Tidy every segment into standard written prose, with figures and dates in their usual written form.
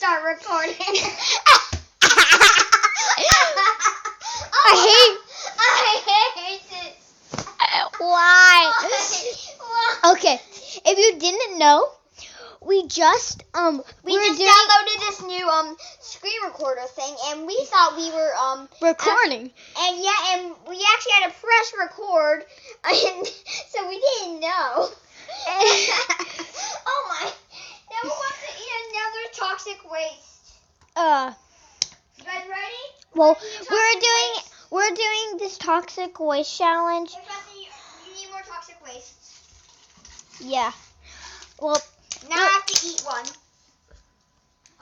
start recording. I hate it. Why? Why? Okay, if you didn't know, we just We just downloaded this new screen recorder thing, and we thought we were recording. And we actually had to press record, and so we didn't know. Oh my! Now we want to eat another toxic waste. You guys ready? Well, Toxic we're doing this toxic waste challenge. Hey, Preston, you need more toxic wastes. Yeah. Well, Now I have to eat one.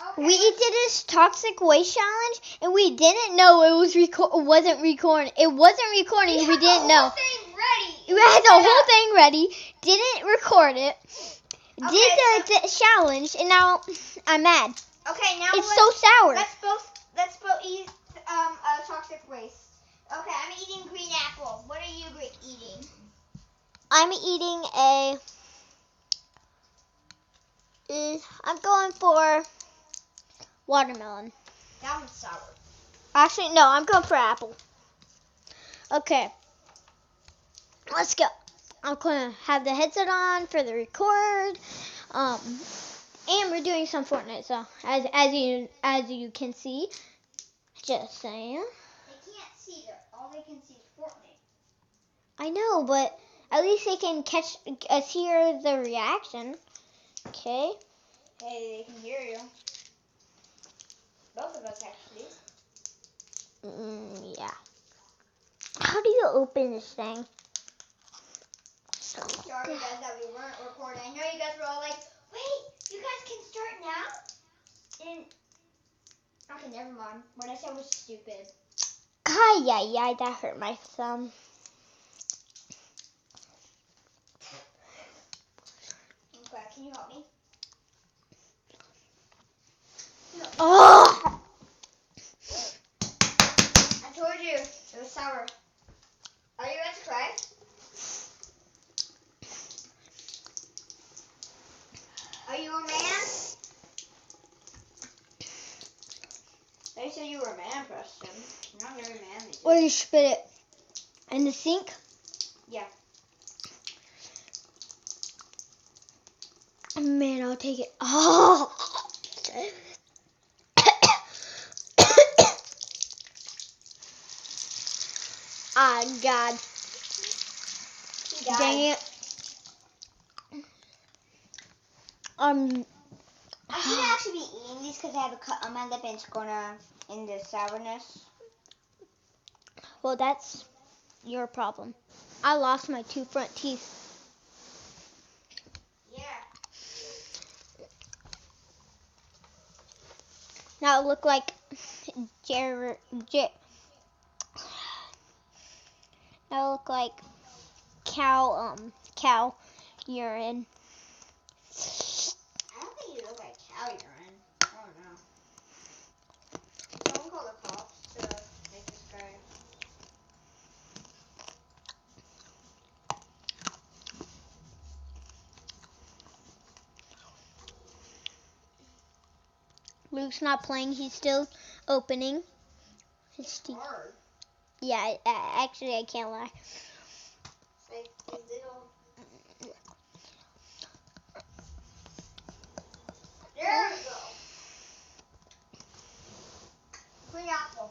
Okay. we did this toxic waste challenge, and we didn't know it wasn't recording. It wasn't recording. We didn't know. We had the whole thing ready. Didn't record it. Okay, Did the challenge, and now I'm mad. Okay, now It's so sour. Let's both eat toxic waste. Okay, I'm eating green apple. What are you eating? I'm eating I'm going for watermelon. That one's sour. Actually, no, I'm going for apple. Okay. Let's go. I'm going to have the headset on for the record. And we're doing some Fortnite, so as you can see, just saying. They can't see all they can see is Fortnite. I know, but at least they can hear the reaction. Okay. Hey, they can hear you. Both of us actually. Yeah. How do you open this thing? Sorry guys that we weren't recording. I know you guys were all like, wait, you guys can start now? And okay, never mind. What I said was stupid. Ay, that hurt my thumb. Okay, can you help me? Oh! I told you, it was sour. Are you ready to try? Are you a man? They said you were a man, Preston. You're not very manly. Or you spit it in the sink? Yeah. Man, I'll take it. Oh! Ah, God. Dang it. I shouldn't actually be eating these because I have a cut on my lip and it's gonna in the sourness. Well, that's your problem. I lost my 2 front teeth. Yeah. Now it look like now it look like cow urine. I don't think you look like cow urine. I don't know. Someone call the cops to make this guy. Luke's not playing. He's still opening his teeth. Hard. Yeah, actually, I can't lie. Like these little. There we go. Green apple.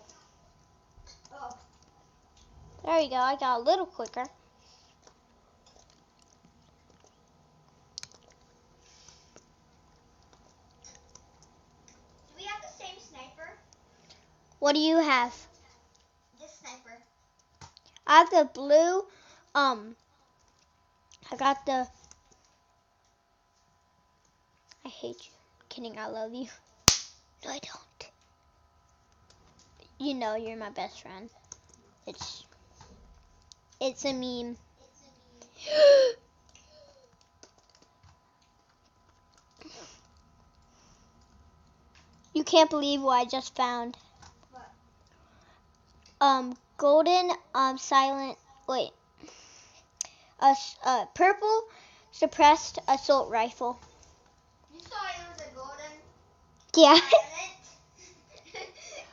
Oh. There you go. I got a little quicker. Do we have the same sniper? What do you have? This sniper. I have the blue. I got the. I hate you. Kidding. I love you. No, I don't. You know you're my best friend. It's a meme. You can't believe what I just found. What? Golden silent. Wait. Purple suppressed assault rifle. You saw it was a golden. Yeah. Silent.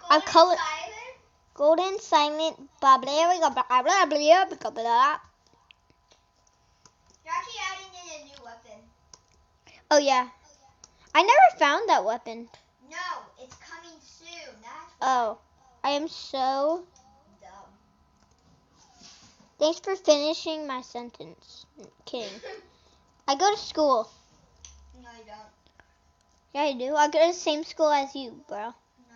I'm color. Silent. Golden, silent, blah blah blah blah blah blah blah blah blah. You're actually adding in a new weapon. Oh yeah. I never found that weapon. No, it's coming soon. That's Oh. I am so. dumb. Thanks for finishing my sentence. Kidding. I go to school. No, you don't. Yeah, I do. I go to the same school as you, bro. No,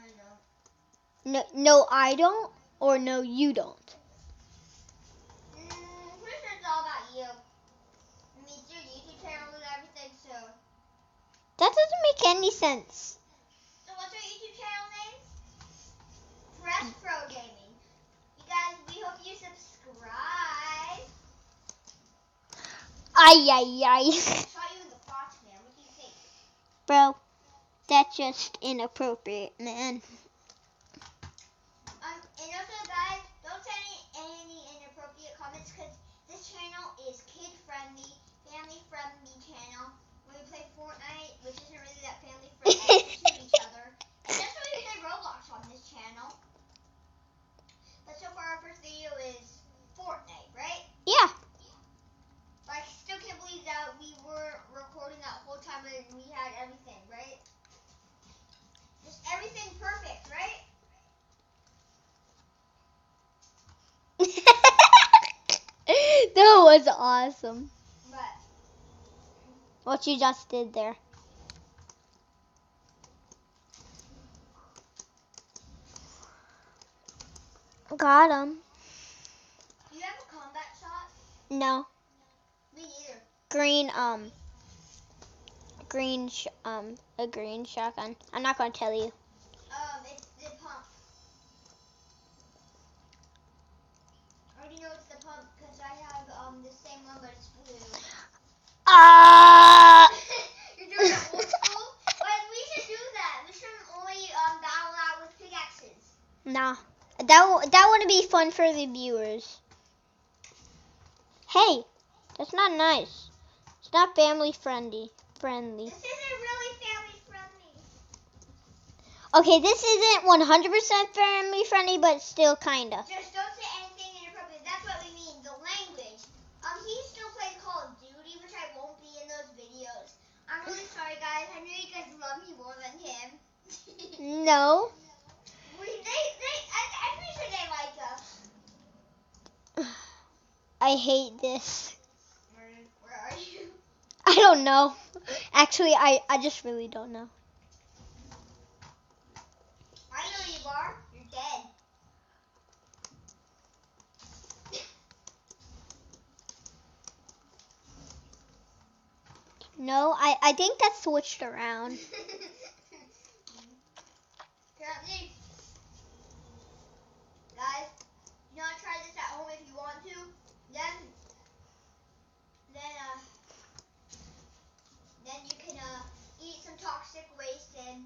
you don't. No, I don't. Or no, you don't. Pretty sure it's all about you. I mean, it's your YouTube channel and everything, so. That doesn't make any sense. So what's your YouTube channel name? Press Pro Gaming. You guys, we hope you subscribe. Ay, ay, ay. I shot you in the crotch, man. What do you think? Bro, that's just inappropriate, man. And also, guys, don't send any inappropriate comments because this channel is kid-friendly, family-friendly channel. When we play Fortnite, which isn't really that family-friendly, we shoot each other. And that's why we play Roblox on this channel. But so far, our first video is Fortnite, right? Yeah. But I still can't believe that we were recording that whole time and we had everything, right? Just everything perfect, right? That was awesome. But What you just did there. Got him. do you have a combat shot? No. Me neither. A green shotgun. I'm not gonna tell you. It's the pump. I already know it's the pump because I have the same one, but it's blue. You're doing it old school? But we should do that. We shouldn't only battle out with pickaxes. Nah. That wouldn't be fun for the viewers. Hey, that's not nice. It's not family friendly. This isn't really family friendly. Okay, this isn't 100% family friendly, but still kinda. Just don't say anything inappropriate. That's what we mean. The language. He still plays Call of Duty, which I won't be in those videos. I'm really sorry, guys. I know you guys love me more than him. No. I'm pretty sure they like us. I hate this. Where are you? I don't know. Actually, I just really don't know. I know you are. You're dead. No, I think that's switched around. Apparently, guys, you know, try this at home if you want to. Then you can eat some toxic waste and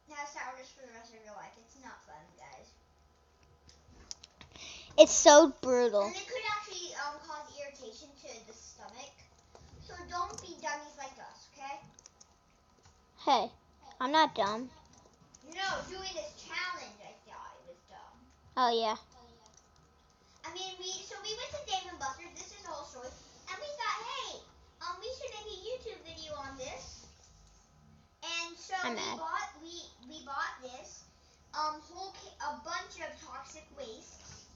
have sourness for the rest of your life. It's not fun, guys. It's so brutal. And it could actually cause irritation to the stomach. So don't be dummies like us, okay? Hey, I'm not dumb. No, doing this challenge, I thought it was dumb. Oh yeah. I mean, we went to Dave and Buster's. This is the whole story, and we thought, hey, we should make a YouTube video on this. And so I'm we mad. bought this a bunch of toxic waste,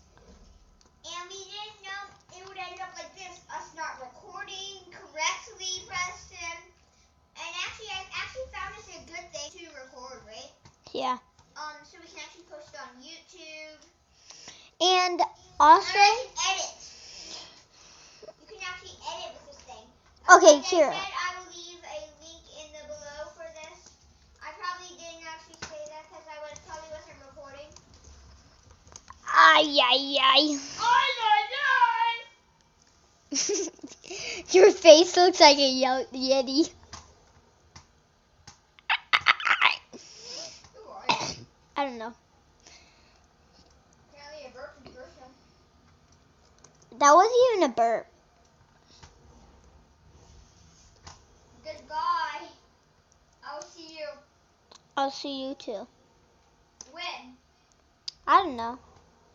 and we didn't know it would end up like this. Us not recording correctly, Preston. And actually, I found this a good thing to record, right? Yeah. So we can actually post it on YouTube. And also. And I can edit. You can actually edit with this thing. Okay, like here. I said, I will leave a link in the below for this. I probably didn't actually say that because I probably wasn't recording. Ay, ay, ay. Ay, ay, ay. Your face looks like a Yeti. Who are you? I don't know. Apparently a burp from Gershom. That wasn't even a burp. Goodbye. I will see you. I'll see you too. When? I don't know.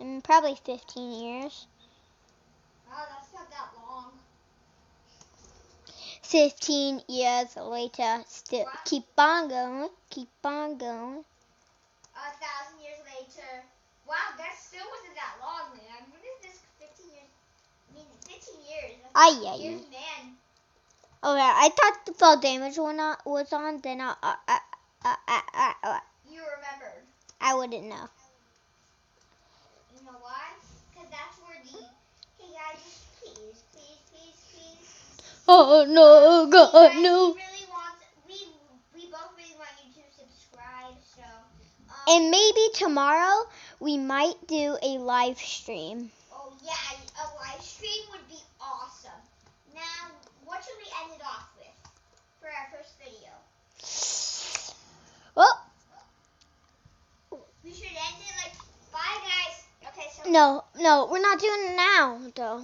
In probably 15 years. Oh, that's not that long. 15 years later, still What? keep on going, keep on going. 1,000 years later. Wow, that still wasn't that long, man. What is this? 15 years? I mean, 15 years. Ay, Years, man. Okay, I thought the fall damage was on. Then You remembered. I wouldn't know. You know why? Because that's where the. Hey guys, just please. Oh no, God, guys, no. We both really want you to subscribe, so. And maybe tomorrow we might do a live stream. Oh yeah, a live stream would be awesome. Now, what should we end it off with for our first video? Oh. We should end it like, bye guys. Okay, so. No, we're not doing it now though.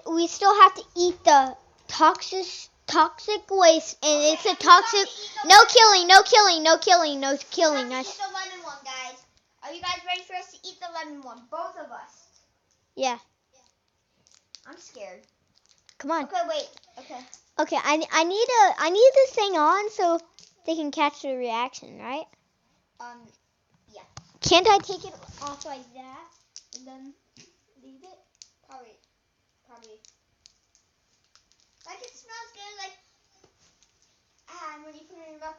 We still have to eat the toxic waste, and Okay, it's a and we toxic. have to eat the No lemon. killing. We have to Us. eat the lemon one, guys. Are you guys ready for us to eat the lemon one? Both of us. Yeah. I'm scared. Come on. Okay, wait. Okay. Okay, I need this thing on so they can catch the reaction, right? Yeah. Can't I take it off like that and then leave it? Probably. Like, it smells good, like, and when you put it in your mouth,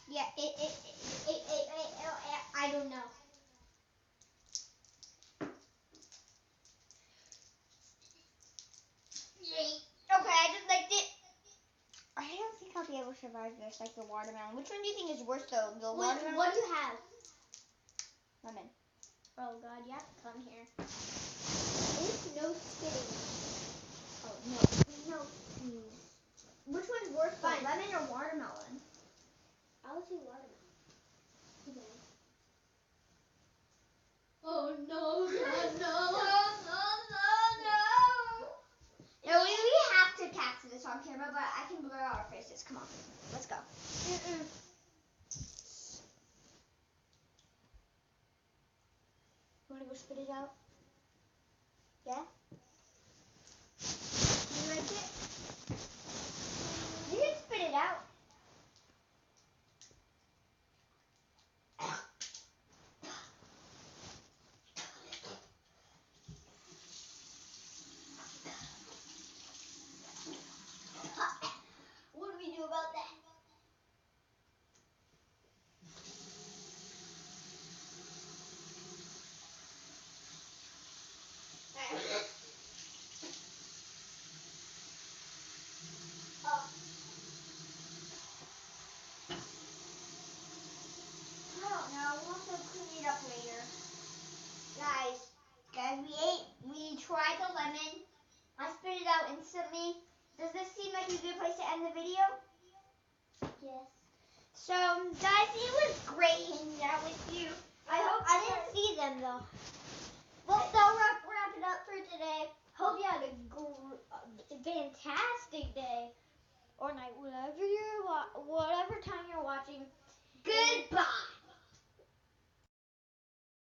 Yeah, I don't know. Okay, I just liked it. I don't think I'll be able to survive this, like the watermelon. Which one do you think is worse, though? The watermelon? What do you have? Lemon. Oh God, you have to come here. There's no spitting. Oh, no. Which one's worse, though, lemon or watermelon? I would say watermelon. Okay. Oh no, God, no. No, we have to capture this on camera, but I can blur out our faces. Come on, let's go. You wanna go spit it out? Yeah? You like it? You can spit it out. What do we do about that? I don't know. We'll have to clean it up later. Guys, we tried the lemon. I spit it out instantly. Does this seem like a good place to end the video? Yes. So, guys, it was great hanging out with you. I hope I didn't see them though. Well,